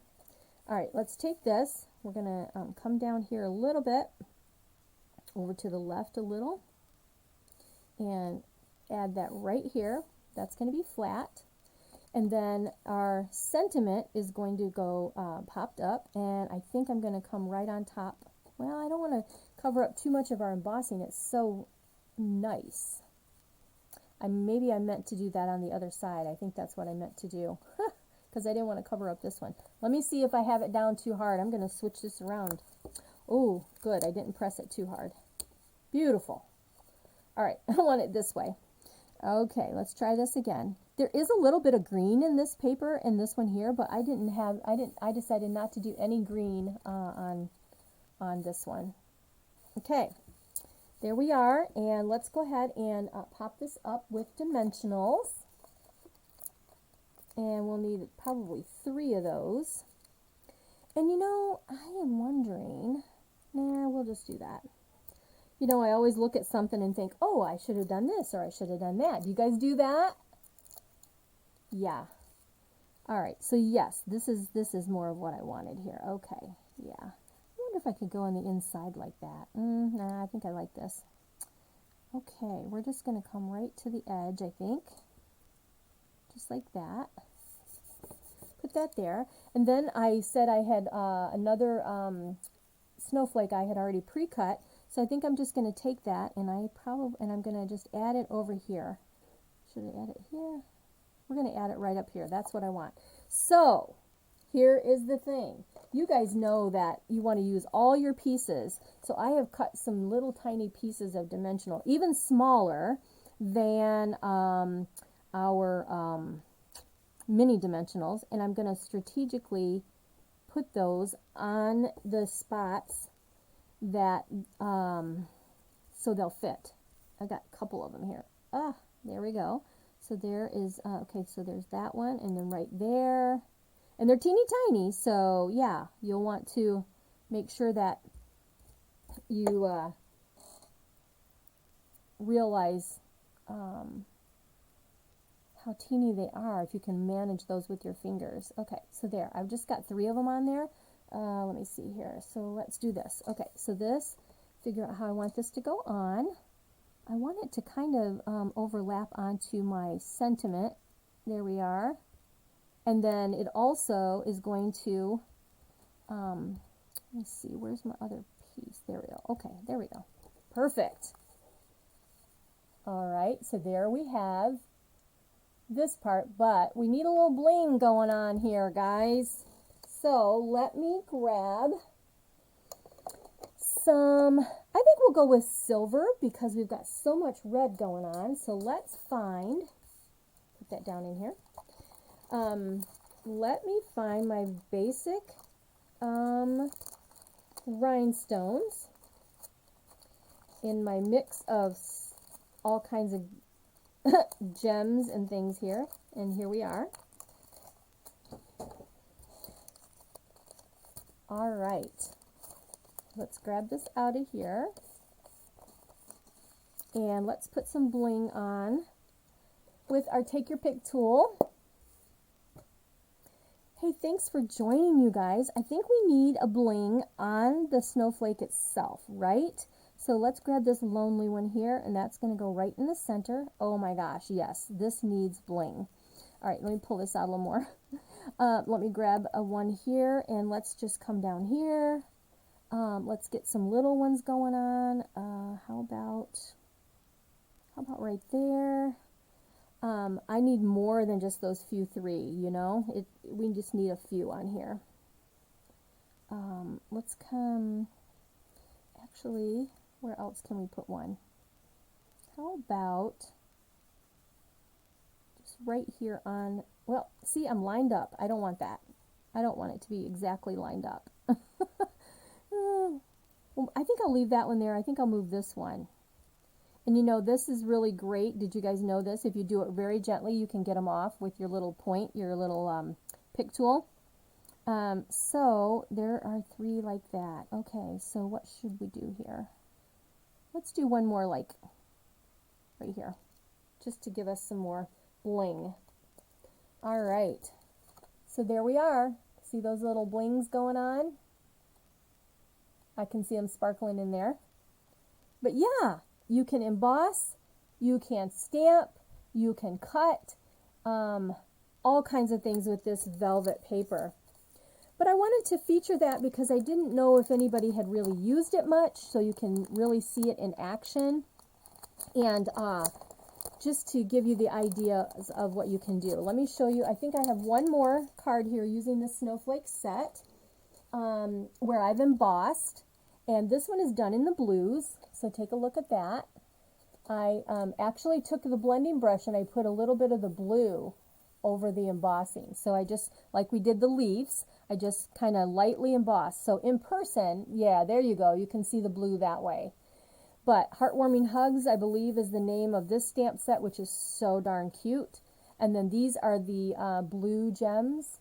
All right. Let's take this. We're going to come down here a little bit, over to the left a little, and add that right here. That's going to be flat. And then our sentiment is going to go popped up, and I think I'm going to come right on top. Well, I don't want to cover up too much of our embossing. It's so nice. Maybe I meant to do that on the other side. I think that's what I meant to do, because I didn't want to cover up this one. Let me see if I have it down too hard. I'm going to switch this around. Oh, good. I didn't press it too hard. Beautiful. All right, I want it this way. Okay, let's try this again. There is a little bit of green in this paper and this one here, but I decided not to do any green on this one. Okay, there we are, and let's go ahead and pop this up with dimensionals. And we'll need probably 3 of those. And you know, I am wondering, we'll just do that. You know, I always look at something and think, oh, I should have done this or I should have done that. Do you guys do that? Yeah. All right, so yes, this is more of what I wanted here. Okay, yeah. I wonder if I could go on the inside like that. Nah, I think I like this. Okay, we're just going to come right to the edge, I think. Just like that. Put that there. And then I said I had another snowflake I had already pre-cut. So I think I'm just going to take that and I'm going to just add it over here. Should I add it here? We're going to add it right up here. That's what I want. So here is the thing. You guys know that you want to use all your pieces. So I have cut some little tiny pieces of dimensional, even smaller than our mini dimensionals, and I'm going to strategically put those on the spots that so they'll fit. I got a couple of them here. There we go. So there is okay, so there's that one, and then right there, and they're teeny tiny, so yeah, you'll want to make sure that you realize how teeny they are if you can manage those with your fingers. Okay, so there, I've just got 3 of them on there. Let me see here. So let's do this. Okay, so this, figure out how I want this to go on. I want it to kind of overlap onto my sentiment. There we are. And then it also is going to, let me see, where's my other piece? There we go. Okay, there we go. Perfect. All right, so there we have this part, but we need a little bling going on here, guys. So let me grab some, I think we'll go with silver because we've got so much red going on. So let's find, put that down in here. Let me find my basic rhinestones in my mix of all kinds of gems and things here. And here we are. All right. Let's grab this out of here. And let's put some bling on with our Take Your Pick tool. Hey, thanks for joining, you guys. I think we need a bling on the snowflake itself, right? So let's grab this lonely one here, and that's going to go right in the center. Oh my gosh, yes, this needs bling. All right, let me pull this out a little more. Let me grab a one here, and let's just come down here. Let's get some little ones going on. How about right there? I need more than just those few 3, you know? We just need a few on here. Let's come, actually, where else can we put one? How about just right here on, well, see, I'm lined up. I don't want that. I don't want it to be exactly lined up. Well, I think I'll leave that one there. I think I'll move this one. And you know, this is really great. Did you guys know this? If you do it very gently, you can get them off with your little point, your little pick tool. So there are 3 like that. Okay, so what should we do here? Let's do one more like right here, just to give us some more bling. All right, so there we are. See those little blings going on? I can see them sparkling in there. But yeah, you can emboss, you can stamp, you can cut, all kinds of things with this velvet paper. But I wanted to feature that because I didn't know if anybody had really used it much, so you can really see it in action. And just to give you the ideas of what you can do. Let me show you. I think I have one more card here using the snowflake set where I've embossed. And this one is done in the blues, so take a look at that. I actually took the blending brush and I put a little bit of the blue over the embossing. So I just, like we did the leaves, I just kind of lightly embossed. So in person, yeah, there you go. You can see the blue that way. But Heartwarming Hugs, I believe, is the name of this stamp set, which is so darn cute. And then these are the blue gems.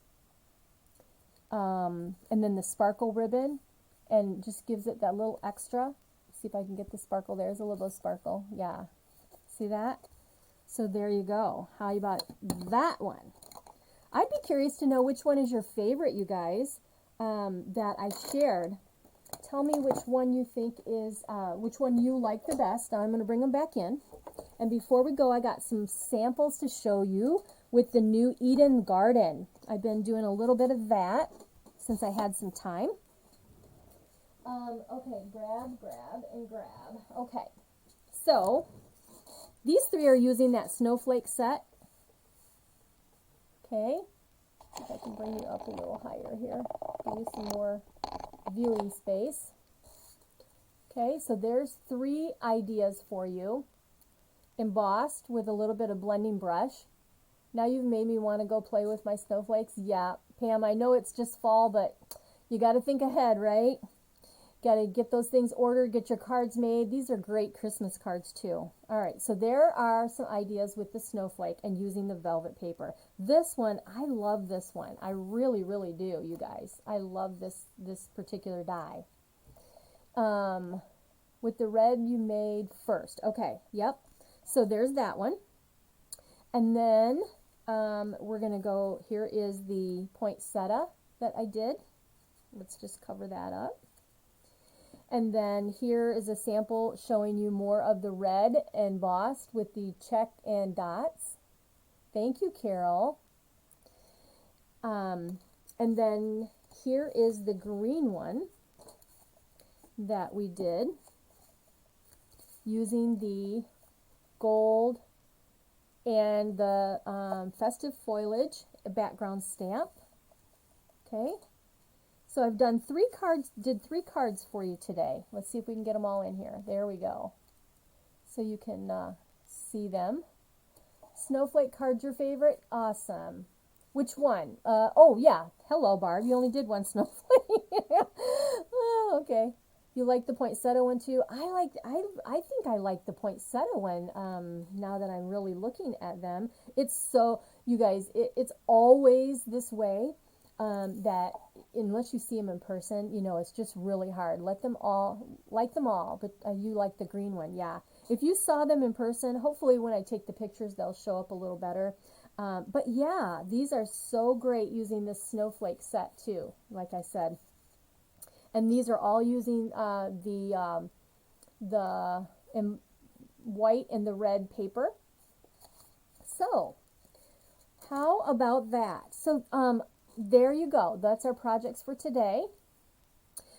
And then the sparkle ribbon. And just gives it that little extra. See if I can get the sparkle. There's a little sparkle. Yeah. See that? So there you go. How about that one? I'd be curious to know which one is your favorite, you guys, that I shared tell me which one you think is, which one you like the best. Now I'm going to bring them back in. And before we go, I got some samples to show you with the new Eden Garden. I've been doing a little bit of that since I had some time. Okay, grab, and grab. Okay, so these three are using that snowflake set. Okay, if I can bring you up a little higher here, give you some more viewing space. Okay, so there's 3 ideas for you, embossed with a little bit of blending brush. Now you've made me want to go play with my snowflakes. Yeah, Pam, I know it's just fall, but you got to think ahead, right? Got to get those things ordered, get your cards made. These are great Christmas cards too. All right, so there are some ideas with the snowflake and using the velvet paper. This one, I love this one. I really, really do, you guys. I love this particular die. With the red you made first. Okay, yep. So there's that one. And then we're going to go, here is the poinsettia that I did. Let's just cover that up. And then here is a sample showing you more of the red embossed with the check and dots. Thank you, Carol. And then here is the green one that we did using the gold and the festive foliage background stamp. Okay. So I've done 3 cards, did 3 cards for you today. Let's see if we can get them all in here. There we go. So you can see them. Snowflake card's your favorite? Awesome. Which one? Oh yeah. Hello, Barb. You only did 1 snowflake. Oh, okay. You like the poinsettia one too? I think I like the poinsettia one. Now that I'm really looking at them, it's so, you guys, it's always this way. That unless you see them in person, you know, it's just really hard. Like them all, but you like the green one, yeah. If you saw them in person, hopefully when I take the pictures, they'll show up a little better. But yeah, these are so great using this snowflake set too, like I said. And these are all using the white and the red paper. So, how about that? So, there you go. That's our projects for today.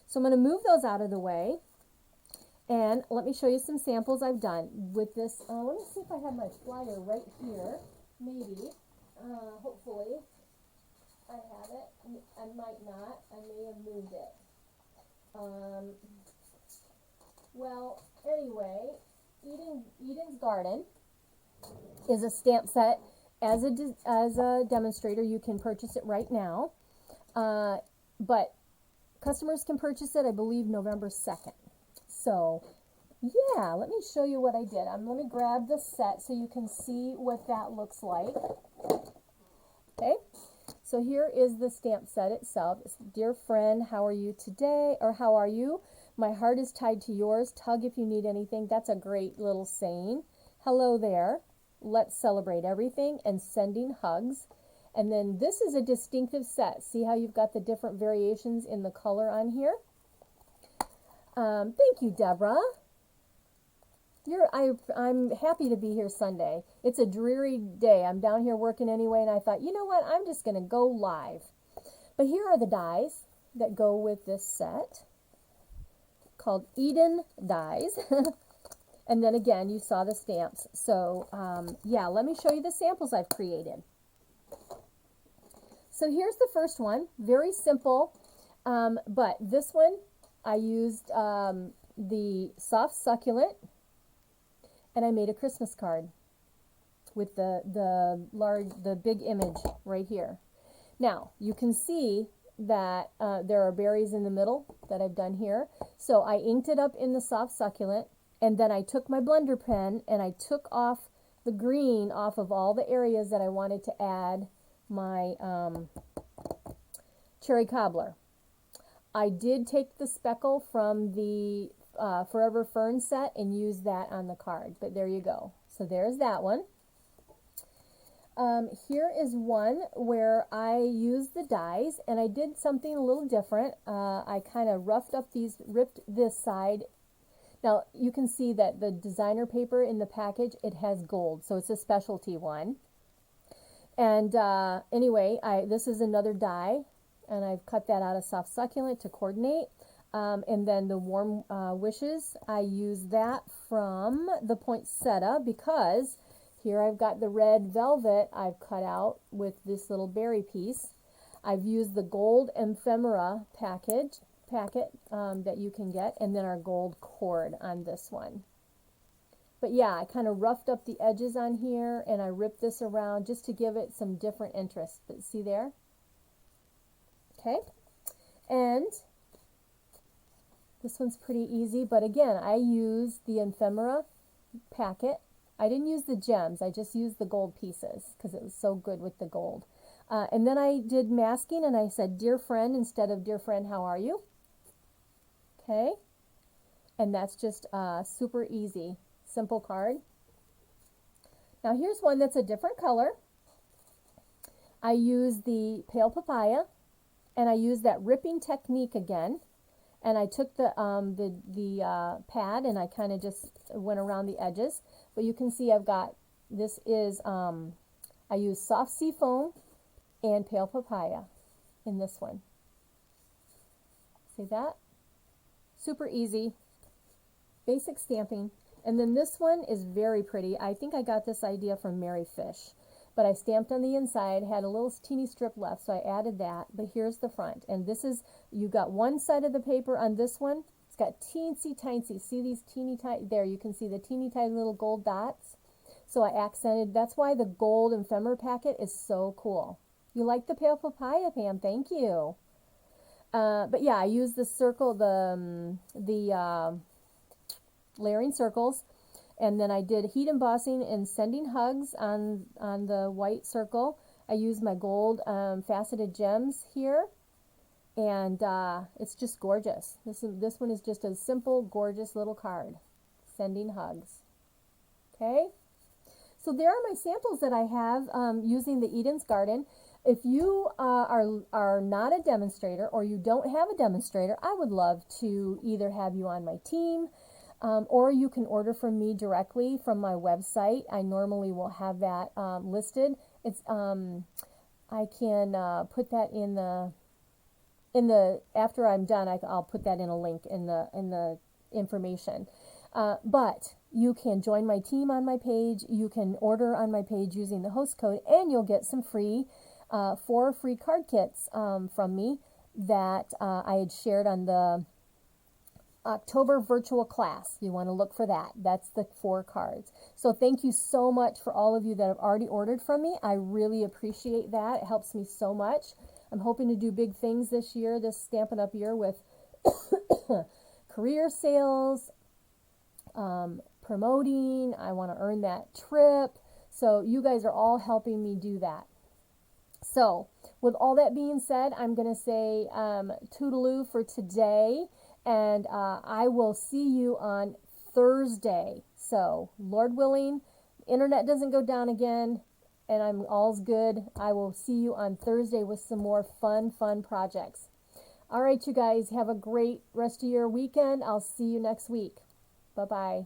So I'm going to move those out of the way. And let me show you some samples I've done with this. Let me see if I have my flyer right here. Maybe. Hopefully. I have it. I might not. I may have moved it. Well, anyway, Eden's Garden is a stamp set. As a demonstrator, you can purchase it right now, but customers can purchase it, I believe, November 2nd. So, yeah, let me show you what I did. Let me grab the set so you can see what that looks like. Okay, so here is the stamp set itself. It's, dear friend, how are you today? Or how are you? My heart is tied to yours. Tug if you need anything. That's a great little saying. Hello there. Let's celebrate everything and sending hugs. And then this is a distinctive set. See how you've got the different variations in the color on here? Thank you, Deborah. I'm happy to be here Sunday. It's a dreary day. I'm down here working anyway, and I thought, you know what? I'm just going to go live. But here are the dies that go with this set called Eden Dies. And then again, you saw the stamps. So, yeah, let me show you the samples I've created. So here's the first one. Very simple. But this one, I used the soft succulent, and I made a Christmas card with the big image right here. Now, you can see that there are berries in the middle that I've done here. So I inked it up in the soft succulent. And then I took my blender pen and I took off the green off of all the areas that I wanted to add my cherry cobbler. I did take the speckle from the Forever Fern set and use that on the card. But there you go. So there's that one. Here is one where I used the dies and I did something a little different. I kind of roughed up these, ripped this side. Now you can see that the designer paper in the package, it has gold, so it's a specialty one. And anyway, this is another die, and I've cut that out of soft succulent to coordinate. And then the warm wishes, I use that from the poinsettia because here I've got the red velvet I've cut out with this little berry piece. I've used the gold ephemera packet that you can get, and then our gold cord on this one. But yeah, I kind of roughed up the edges on here, and I ripped this around just to give it some different interest. But see there? Okay. And this one's pretty easy, but again, I used the ephemera packet. I didn't use the gems, I just used the gold pieces because it was so good with the gold. And then I did masking, and I said, "Dear friend," instead of "Dear friend, how are you?" Okay. And that's just super easy. Simple card. Now here's one that's a different color. I use the pale papaya, and I use that ripping technique again. And I took the pad and I kind of just went around the edges. But you can see I've got, this is, I use soft sea foam and pale papaya in this one. See that? Super easy. Basic stamping. And then this one is very pretty. I think I got this idea from Mary Fish. But I stamped on the inside, had a little teeny strip left, so I added that. But here's the front. And this is, you got one side of the paper on this one. It's got teensy tiny, see these teeny tiny, there you can see the teeny tiny little gold dots. So I accented, that's why the gold ephemera packet is so cool. You like the pale papaya, Pam, thank you. But yeah, I used the circle, the layering circles, and then I did heat embossing and sending hugs on the white circle. I used my gold faceted gems here, and it's just gorgeous. This one is just a simple, gorgeous little card, sending hugs. Okay, so there are my samples that I have using the Eden's Garden. If you are not a demonstrator or you don't have a demonstrator, I would love to either have you on my team, or you can order from me directly from my website. I normally will have that listed. It's I can put that in the after I'm done. I'll put that in a link in the information. But you can join my team on my page. You can order on my page using the host code, and you'll get some free 4 free card kits from me that I had shared on the October virtual class. You want to look for that. That's the 4 cards. So thank you so much for all of you that have already ordered from me. I really appreciate that. It helps me so much. I'm hoping to do big things this year, this Stampin' Up! Year, with career sales, promoting. I want to earn that trip. So you guys are all helping me do that. So with all that being said, I'm going to say toodaloo for today. And I will see you on Thursday. So, Lord willing, internet doesn't go down again, and all's good. I will see you on Thursday with some more fun projects. All right, you guys, have a great rest of your weekend. I'll see you next week. Bye-bye.